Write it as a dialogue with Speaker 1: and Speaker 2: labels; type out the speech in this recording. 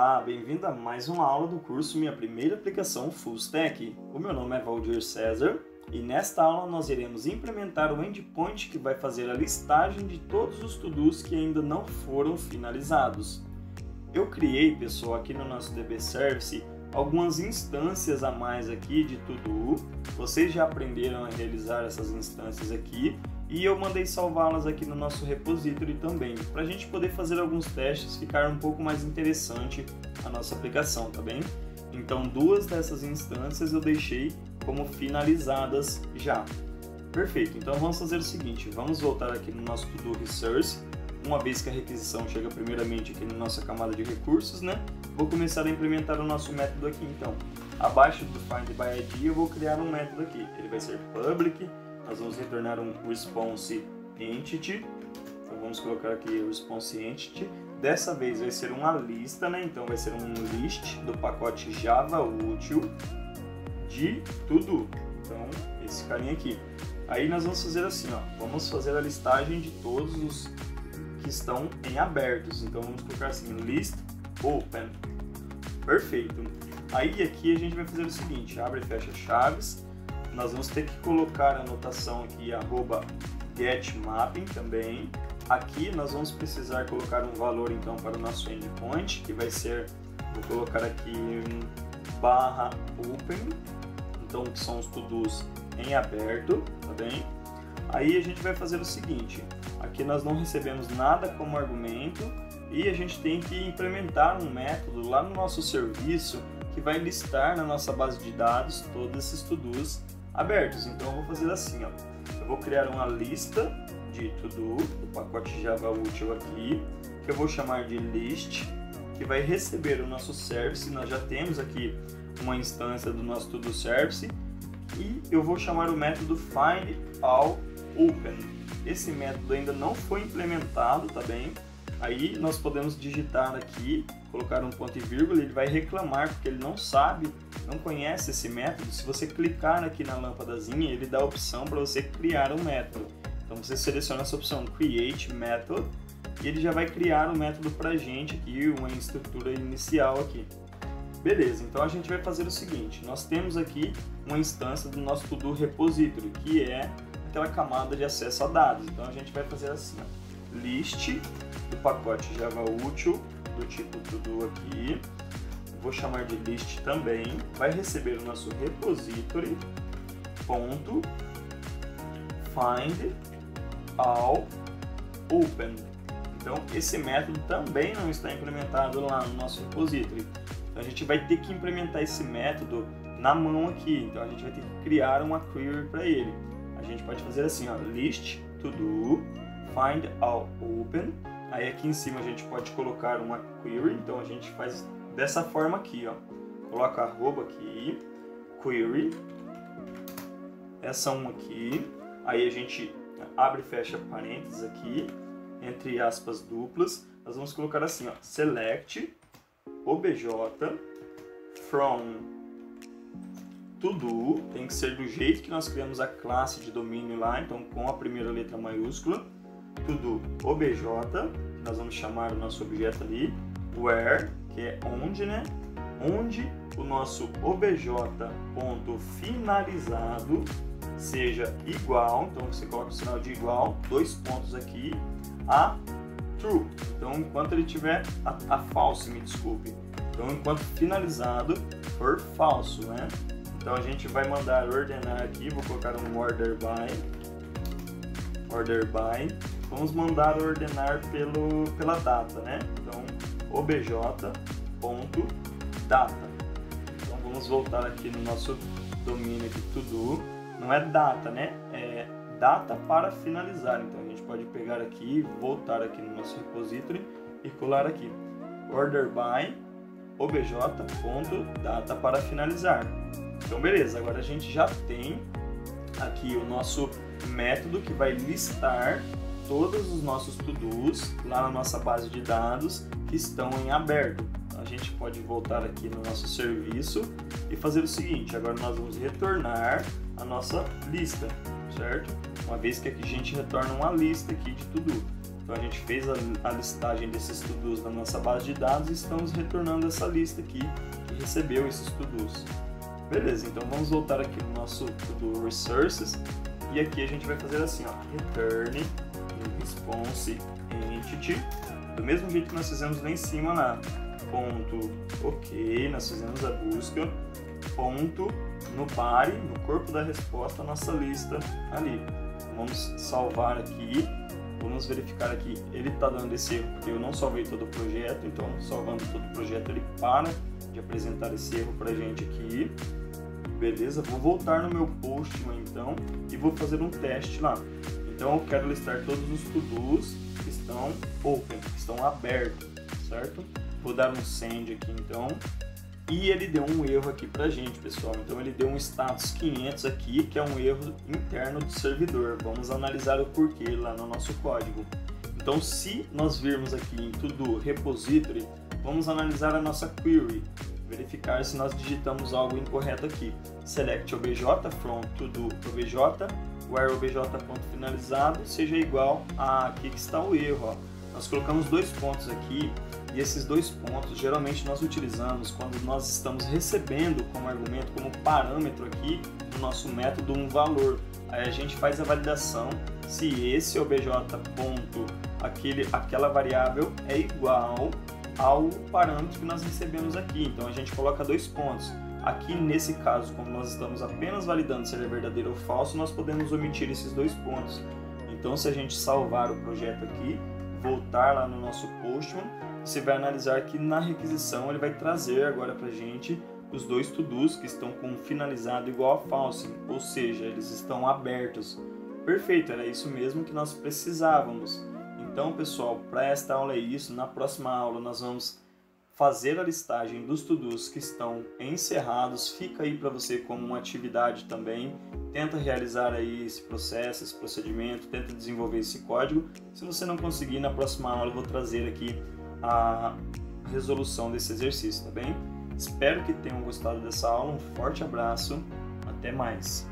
Speaker 1: Olá, bem-vindo a mais uma aula do curso Minha Primeira Aplicação Full Stack. O meu nome é Valdir César e nesta aula nós iremos implementar o endpoint que vai fazer a listagem de todos os to-dos que ainda não foram finalizados. Eu criei, pessoal, aqui no nosso DB Service algumas instâncias a mais aqui de to-do. Vocês já aprenderam a realizar essas instâncias aqui e eu mandei salvá-las aqui no nosso repository também, para a gente poder fazer alguns testes, ficar um pouco mais interessante a nossa aplicação, tá bem? Então, duas dessas instâncias eu deixei como finalizadas já. Perfeito, então vamos fazer o seguinte, vamos voltar aqui no nosso to-do resource, uma vez que a requisição chega primeiramente aqui na nossa camada de recursos, né? Vou começar a implementar o nosso método aqui então. Abaixo do find by ID eu vou criar um método aqui, ele vai ser public. Nós vamos retornar um response entity, então vamos colocar aqui response entity. Dessa vez vai ser uma lista, né? Então vai ser um list do pacote Java útil de to-do. Então esse carinha aqui. Aí nós vamos fazer assim, ó, vamos fazer a listagem de todos os que estão em abertos. Então vamos colocar assim, list open. Perfeito. Aí aqui a gente vai fazer o seguinte, abre e fecha chaves. Nós vamos ter que colocar a anotação aqui, @getMapping também. Aqui nós vamos precisar colocar um valor então para o nosso endpoint, que vai ser, vou colocar aqui /open, então que são os to-dos em aberto, tá bem? Aí a gente vai fazer o seguinte, aqui nós não recebemos nada como argumento e a gente tem que implementar um método lá no nosso serviço que vai listar na nossa base de dados todos esses to-dos abertos. Então eu vou fazer assim, ó. Eu vou criar uma lista de to-do do pacote Java útil aqui, que eu vou chamar de list, que vai receber o nosso service. Nós já temos aqui uma instância do nosso to-do service e eu vou chamar o método find all open. Esse método ainda não foi implementado, tá bem? Aí nós podemos digitar aqui, colocar um ponto e vírgula, ele vai reclamar porque ele não sabe, não conhece esse método. Se você clicar aqui na lâmpadazinha, ele dá a opção para você criar um método. Então você seleciona essa opção Create Method e ele já vai criar um método para a gente aqui, uma estrutura inicial aqui. Beleza, então a gente vai fazer o seguinte, nós temos aqui uma instância do nosso to-do repository, que é aquela camada de acesso a dados. Então a gente vai fazer assim, ó, list do pacote Java útil do tipo to-do aqui, vou chamar de list também, vai receber o nosso repository ponto find all open. Então esse método também não está implementado lá no nosso repository. Então a gente vai ter que implementar esse método na mão aqui. Então a gente vai ter que criar uma query para ele. A gente pode fazer assim, ó, list to do find all open. Aí aqui em cima a gente pode colocar uma query, então a gente faz dessa forma aqui, ó. Coloca arroba aqui, query, essa uma aqui, aí a gente abre e fecha parênteses aqui, entre aspas duplas, nós vamos colocar assim, ó, select obj from to-do, tem que ser do jeito que nós criamos a classe de domínio lá, então com a primeira letra maiúscula, to-do obj, que nós vamos chamar o nosso objeto ali, where, que é onde, né? Onde o nosso obj.finalizado seja igual, então você coloca o sinal de igual, dois pontos aqui, a true. Então enquanto ele tiver a false, me desculpe. Então enquanto finalizado for falso, né? Então a gente vai mandar ordenar aqui, vou colocar um order by, vamos mandar ordenar pela data, né? Então obj.data. Então vamos voltar aqui no nosso domínio aqui to-do, não é data, né? É data para finalizar. Então a gente pode pegar aqui, voltar aqui no nosso repository e colar aqui order by obj.data para finalizar. Então beleza, agora a gente já tem aqui o nosso método que vai listar todos os nossos to-dos lá na nossa base de dados que estão em aberto. A gente pode voltar aqui no nosso serviço e fazer o seguinte, agora nós vamos retornar a nossa lista, certo? Uma vez que aqui a gente retorna uma lista aqui de to-do. Então a gente fez a listagem desses to-dos na nossa base de dados e estamos retornando essa lista aqui que recebeu esses to-dos. Beleza, então vamos voltar aqui no nosso to-do resources e aqui a gente vai fazer assim, ó, return response entity, do mesmo jeito que nós fizemos lá em cima na ponto ok, nós fizemos a busca, ponto no body, no corpo da resposta, a nossa lista ali. Vamos salvar aqui, vamos verificar aqui, ele está dando esse erro porque eu não salvei todo o projeto, então salvando todo o projeto ele para de apresentar esse erro para a gente aqui. Beleza, vou voltar no meu Postman então e vou fazer um teste lá. Então eu quero listar todos os to-dos que estão open, que estão abertos, certo? Vou dar um send aqui então. E ele deu um erro aqui pra gente, pessoal. Então ele deu um status 500 aqui, que é um erro interno do servidor. Vamos analisar o porquê lá no nosso código. Então se nós virmos aqui em to-do repository, vamos analisar a nossa query, verificar se nós digitamos algo incorreto aqui. Select obj from to-do obj, where obj.finalizado seja igual a aqui que está o erro. Ó. Nós colocamos 2 pontos aqui e esses 2 pontos geralmente nós utilizamos quando nós estamos recebendo como argumento, como parâmetro aqui no nosso método um valor. Aí a gente faz a validação se esse obj ponto aquela variável é igual ao parâmetro que nós recebemos aqui. Então a gente coloca 2 pontos. Aqui nesse caso, como nós estamos apenas validando se ele é verdadeiro ou falso, nós podemos omitir esses 2 pontos. Então se a gente salvar o projeto aqui, voltar lá no nosso Postman, você vai analisar que na requisição ele vai trazer agora para a gente os 2 to-dos que estão com finalizado igual a false, ou seja, eles estão abertos. Perfeito, era isso mesmo que nós precisávamos. Então, pessoal, para esta aula é isso. Na próxima aula nós vamos fazer a listagem dos to-dos que estão encerrados. Fica aí para você como uma atividade também. Tenta realizar aí esse processo, esse procedimento, tenta desenvolver esse código. Se você não conseguir, na próxima aula eu vou trazer aqui a resolução desse exercício, tá bem? Espero que tenham gostado dessa aula. Um forte abraço. Até mais.